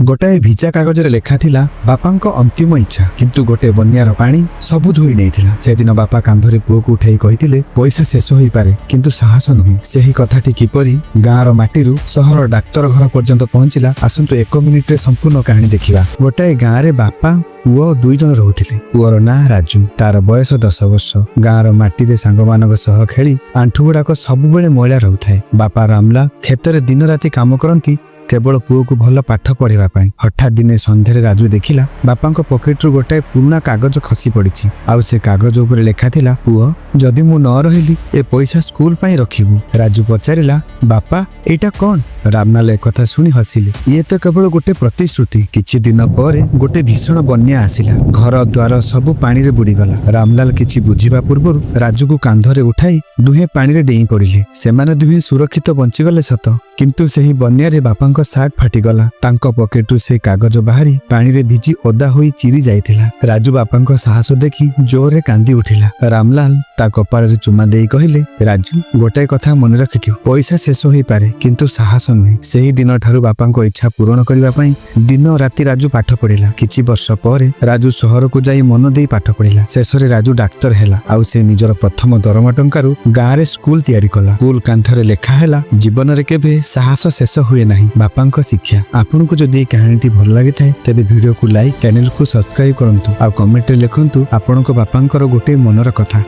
गोटाए भिजा कागज लेखा थिला बापांको अंतिम इच्छा किंतु गोटे बन्यार पानी सबु धोई नैथिला। से दिन बापा कांधरे पुओ को उठाई कहिथिले पैसा शेष होई पारे किंतु साहस नहीं। सेही कथाटी किपरि गाँर माटीरू सहर डाक्तर घर पर्यंत पहुंचिला आसंतु 1 मिनिट रे संपूर्ण कहानी देखिबा। गोटाए गाँ रे बापा पुओ 2 जन रहुथिले। पुओर ना राजू, तार बयस 10 वर्ष। गाँर माटी रे सांग मानक सह खेली आंठु गुड़ाक सबुबेले मैला रहुथाय। बापा रामलाल खेतरे दिन राति काम करती केवल पुओ को भल पाठ पढ़िबा पई। हठात दिने संध्यारे राजू देखिला बापांको पॉकेट रु गोटाए पुराना कागज खसी पड़िछि। आउ से कागज उपरे लेखा थिला, पुओ जदि मु न रहिली ए पैसा स्कूल पई रखिबु। राजू पचारिला, बापा एटा कोन? रामलाल एक कथा सुनी हसिले। ये तो केवल गोटे प्रतिश्रुति। किछि दिन पर गोटे भीषण बन्या आसिला। घर द्वार सबु पानी रे बुड़ी गला। रामलाल किछि बुझिबा पूर्वरु राजू को कांधरे उठाई दुहे पानी रे डेई पड़िले। सेमाने दुहे सुरक्षित बंची गले सत, किंतु सेही बन्या रे बापांको सार्ट फाटी गला। तांको पॉकेटु से कागज बाहरी पानी रे भिजी ओदा होई चिरी जाइथिला। राजू बापांको साहस देखि जोरे कांदी उठिला। रामलाल ता कपाळ रे चुमा देई कहिले, राजू गोटे कथा मन रखिथिउ, पैसा शेष होई पारे किंतु साहस नहीं। सेही दिन ठारू बापांको इच्छा पूरण करिबा पई दिन राति राजू पाठ पढ़िला। किछि वर्ष पर राजू शहर को जाई मन देई पाठ पढ़िला। शेषरे राजू डाक्तर हेला। आउ से निजर प्रथम दरमा टंकारु गाँ रे स्कूल तैयारी कला। स्कूल कांथरे लेखा हेला, जीवन रे केबे साहस शेष हुए नहीं, बापांको शिक्षा। आपनको जदि ए कहानीटी भल लागि थाए तेबे वीडियो को लाइक, चैनल को सब्सक्राइब करंतु आ कमेंट रे लिखंतु आपनको बापांकर गोटे मनर कथा।